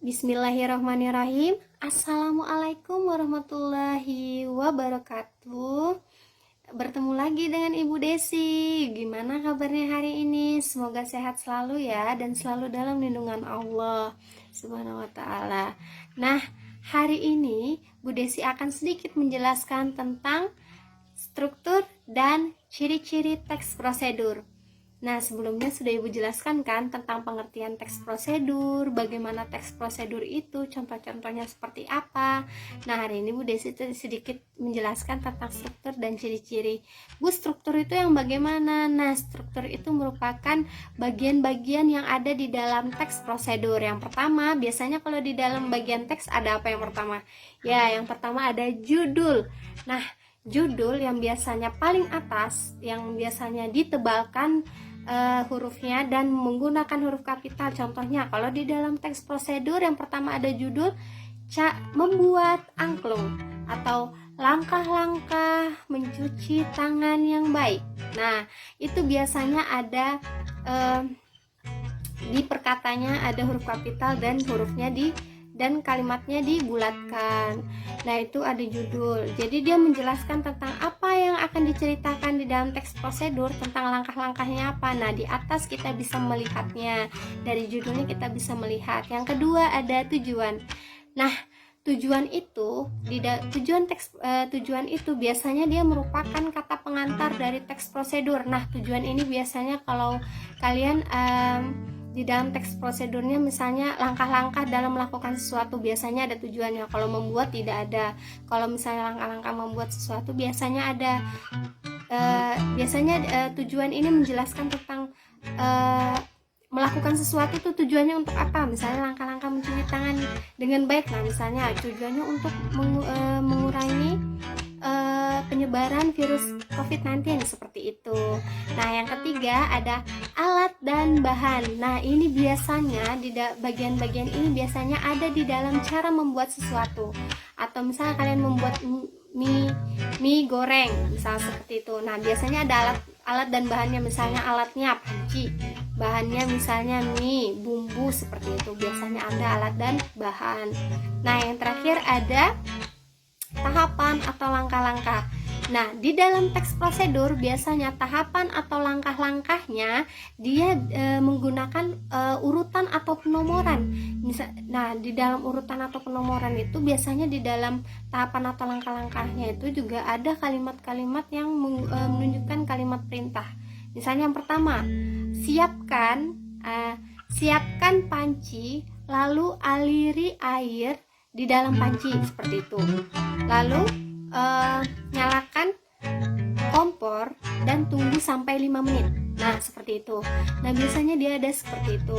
Bismillahirrahmanirrahim. Assalamualaikum warahmatullahi wabarakatuh. Bertemu lagi dengan Ibu Desi. Gimana kabarnya hari ini? Semoga sehat selalu ya dan selalu dalam lindungan Allah Subhanahu wa taala. Nah, hari ini Bu Desi akan sedikit menjelaskan tentang struktur dan ciri-ciri teks prosedur. Nah, sebelumnya sudah Ibu jelaskan kan tentang pengertian teks prosedur, bagaimana teks prosedur itu, contoh-contohnya seperti apa. Nah, hari ini Bu Desi sedikit menjelaskan tentang struktur dan ciri-ciri. Bu, struktur itu yang bagaimana? Nah, struktur itu merupakan bagian-bagian yang ada di dalam teks prosedur. Yang pertama, biasanya kalau di dalam bagian teks ada apa yang pertama? Ya, yang pertama ada judul. Nah, judul yang biasanya paling atas, yang biasanya ditebalkan hurufnya dan menggunakan huruf kapital. Contohnya kalau di dalam teks prosedur yang pertama ada judul membuat angklung atau langkah-langkah mencuci tangan yang baik. Nah, itu biasanya ada di perkatanya ada huruf kapital dan hurufnya dan kalimatnya dibulatkan. Nah, itu ada judul. Jadi dia menjelaskan tentang apa yang akan diceritakan di dalam teks prosedur, tentang langkah-langkahnya apa. Nah, di atas kita bisa melihatnya. Dari judulnya kita bisa melihat. Yang kedua ada tujuan. Nah, tujuan itu tujuan itu biasanya dia merupakan kata pengantar dari teks prosedur. Nah, tujuan ini biasanya kalau kalian di dalam teks prosedurnya misalnya langkah-langkah dalam melakukan sesuatu biasanya ada tujuannya. Kalau membuat tidak ada. Kalau misalnya langkah-langkah membuat sesuatu biasanya ada. Tujuan ini menjelaskan tentang melakukan sesuatu itu tujuannya untuk apa. Misalnya langkah-langkah mencuci tangan dengan baik. Nah, misalnya tujuannya untuk mengurangi penyebaran virus COVID-19 seperti itu. Nah, yang ketiga ada alat dan bahan. Nah, ini biasanya di bagian-bagian ini biasanya ada di dalam cara membuat sesuatu. Atau misalnya kalian membuat mie goreng, misalnya seperti itu. Nah, biasanya ada alat dan bahannya, misalnya alatnya panci, bahannya misalnya mie, bumbu seperti itu. Biasanya ada alat dan bahan. Nah, yang terakhir ada tahapan atau langkah-langkah. Nah, di dalam teks prosedur biasanya tahapan atau langkah-langkahnya dia menggunakan urutan atau penomoran. Nah, di dalam urutan atau penomoran itu biasanya di dalam tahapan atau langkah-langkahnya itu juga ada kalimat-kalimat yang menunjukkan kalimat perintah. Misalnya yang pertama, siapkan panci, lalu aliri air di dalam panci seperti itu. Lalu nyalakan kompor dan tunggu sampai 5 menit. Nah, seperti itu. Nah, biasanya dia ada seperti itu.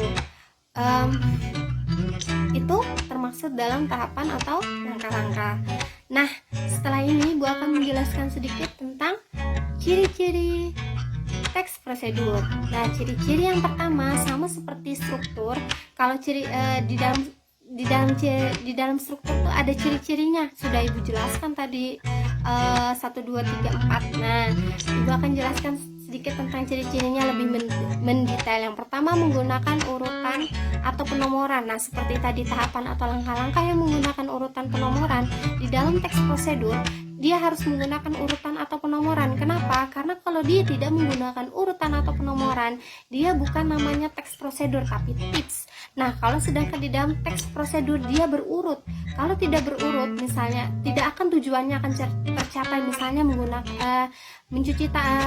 Itu termaksud dalam tahapan atau langkah-langkah. Nah, setelah ini Bu akan menjelaskan sedikit tentang ciri-ciri teks prosedur. Nah, ciri-ciri yang pertama sama seperti struktur. Kalau ciri di dalam struktur tuh ada ciri-cirinya, sudah Ibu jelaskan tadi 1, 2, 3, 4. Nah, Ibu akan jelaskan sedikit tentang ciri-cirinya lebih mendetail. Yang pertama menggunakan urutan atau penomoran. Nah, seperti tadi tahapan atau langkah-langkah yang menggunakan urutan penomoran di dalam teks prosedur dia harus menggunakan urutan atau penomoran. Kenapa? Karena kalau dia tidak menggunakan urutan atau penomoran, dia bukan namanya teks prosedur tapi tips. Nah, kalau sedangkan di dalam teks prosedur dia berurut. Kalau tidak berurut, misalnya tidak akan tujuannya akan tercapai. Misalnya menggunakan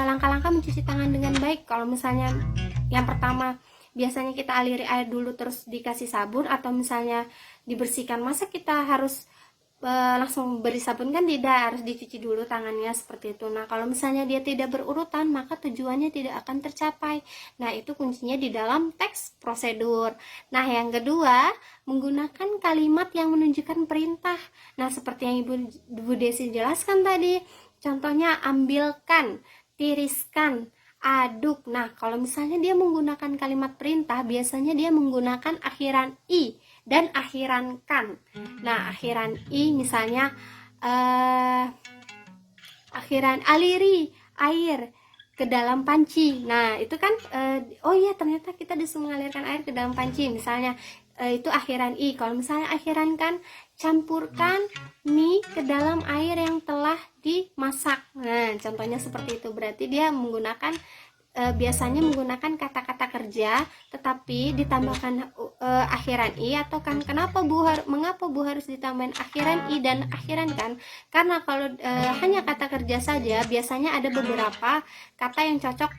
langkah-langkah mencuci tangan dengan baik. Kalau misalnya yang pertama biasanya kita aliri air dulu terus dikasih sabun, atau misalnya dibersihkan, masa kita harus langsung beri sabun? Kan tidak, harus dicuci dulu tangannya seperti itu. Nah, kalau misalnya dia tidak berurutan, maka tujuannya tidak akan tercapai. Nah, itu kuncinya di dalam teks prosedur. Nah, yang kedua menggunakan kalimat yang menunjukkan perintah. Nah, seperti yang Ibu Desi jelaskan tadi, contohnya ambilkan, tiriskan, aduk. Nah, kalau misalnya dia menggunakan kalimat perintah, biasanya dia menggunakan akhiran i dan akhiran kan. Nah, akhiran i misalnya akhiran aliri air ke dalam panci. Nah, itu kan oh iya, ternyata kita disuruh mengalirkan air ke dalam panci. Misalnya itu akhiran i. Kalau misalnya akhiran kan, campurkan mie ke dalam air yang telah dimasak. Nah, contohnya seperti itu. Berarti dia menggunakan biasanya menggunakan kata-kata kerja tetapi ditambahkan akhiran i, atau kan mengapa Bu harus ditambahin akhiran i dan akhiran kan? Karena kalau hanya kata kerja saja biasanya ada beberapa kata yang cocok,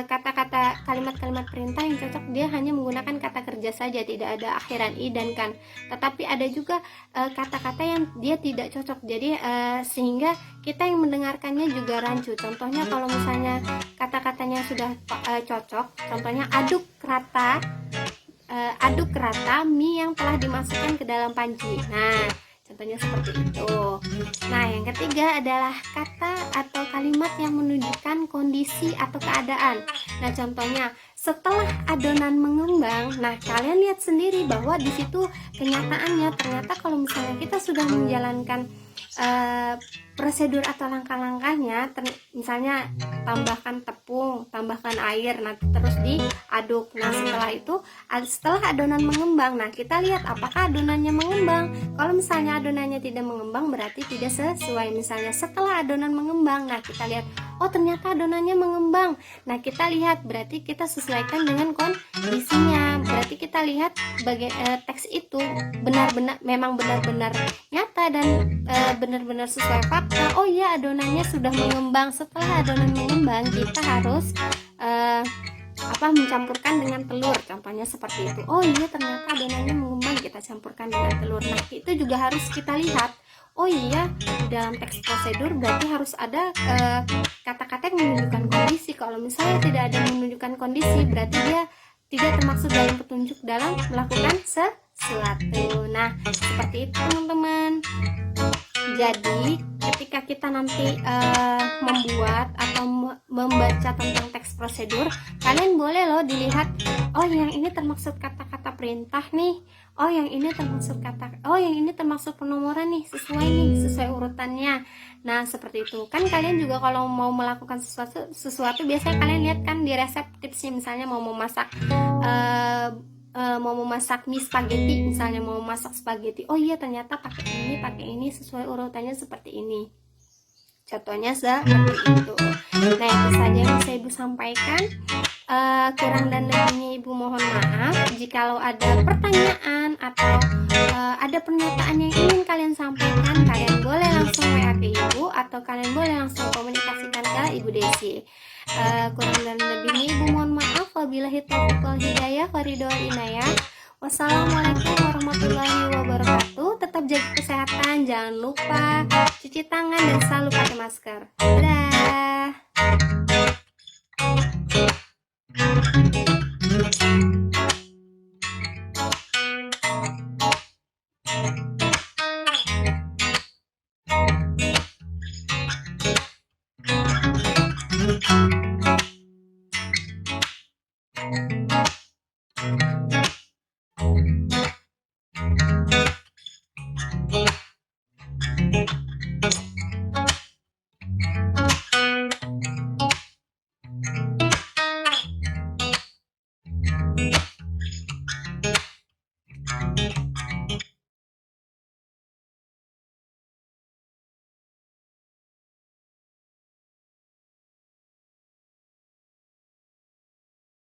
kata-kata kalimat-kalimat perintah yang cocok dia hanya menggunakan kata kerja saja, tidak ada akhiran i dan kan. Tetapi ada juga kata-kata yang dia tidak cocok, jadi sehingga kita yang mendengarkannya juga rancu. Contohnya kalau misalnya kata-katanya sudah cocok, contohnya aduk rata mie yang telah dimasukkan ke dalam panci. Nah, contohnya seperti itu. Nah, yang ketiga adalah kata atau kalimat yang menunjukkan kondisi atau keadaan. Nah, contohnya setelah adonan mengembang. Nah, kalian lihat sendiri bahwa di situ kenyataannya ternyata kalau misalnya kita sudah menjalankan prosedur atau langkah-langkahnya, misalnya tambahkan tepung, tambahkan air, nanti terus diaduk. Nah, setelah adonan mengembang, nah kita lihat apakah adonannya mengembang. Kalau misalnya adonannya tidak mengembang berarti tidak sesuai. Misalnya setelah adonan mengembang, nah kita lihat, oh ternyata adonannya mengembang. Nah, kita lihat berarti kita sesuaikan dengan kondisinya. Berarti kita lihat teks itu memang benar-benar nyata dan benar-benar sesuai fakta. Oh iya, adonannya sudah mengembang. Setelah adonan mengembang, kita harus mencampurkan dengan telur. Contohnya seperti itu. Oh iya, ternyata adonannya mengembang, kita campurkan dengan telur. Nah, itu juga harus kita lihat. Oh iya, di dalam teks prosedur berarti harus ada kata-kata yang menunjukkan kondisi. Kalau misalnya tidak ada yang menunjukkan kondisi, berarti dia tidak termaksud dalam petunjuk dalam melakukan sesuatu. Nah, seperti itu teman-teman. Jadi ketika kita nanti membuat atau membaca tentang teks prosedur, kalian boleh loh dilihat, oh yang ini termaksud kata-kata perintah nih, oh yang ini termaksud penomoran nih, sesuai urutannya. Nah, seperti itu kan. Kalian juga kalau mau melakukan sesuatu biasanya kalian lihat kan di resep tipsnya, misalnya mau memasak mie spaghetti, misalnya mau masak spaghetti, oh iya ternyata pakai ini sesuai urutannya seperti ini. Contohnya seperti itu. Nah, itu saja yang bisa Ibu sampaikan. Kurang dan lebihnya Ibu mohon maaf. Jikalau ada pertanyaan atau ada pernyataan yang ingin kalian sampaikan, kalian boleh langsung WA ke Ibu atau kalian boleh langsung komunikasikan ke Ibu Desi. Kurang dan lebihnya Ibu mohon maaf. Wabillahi taufiq wal hidayah, waridul inayah. Wassalamualaikum warahmatullahi wabarakatuh. Tetap jaga kesehatan, jangan lupa cuci tangan dan selalu pakai masker. Dadah.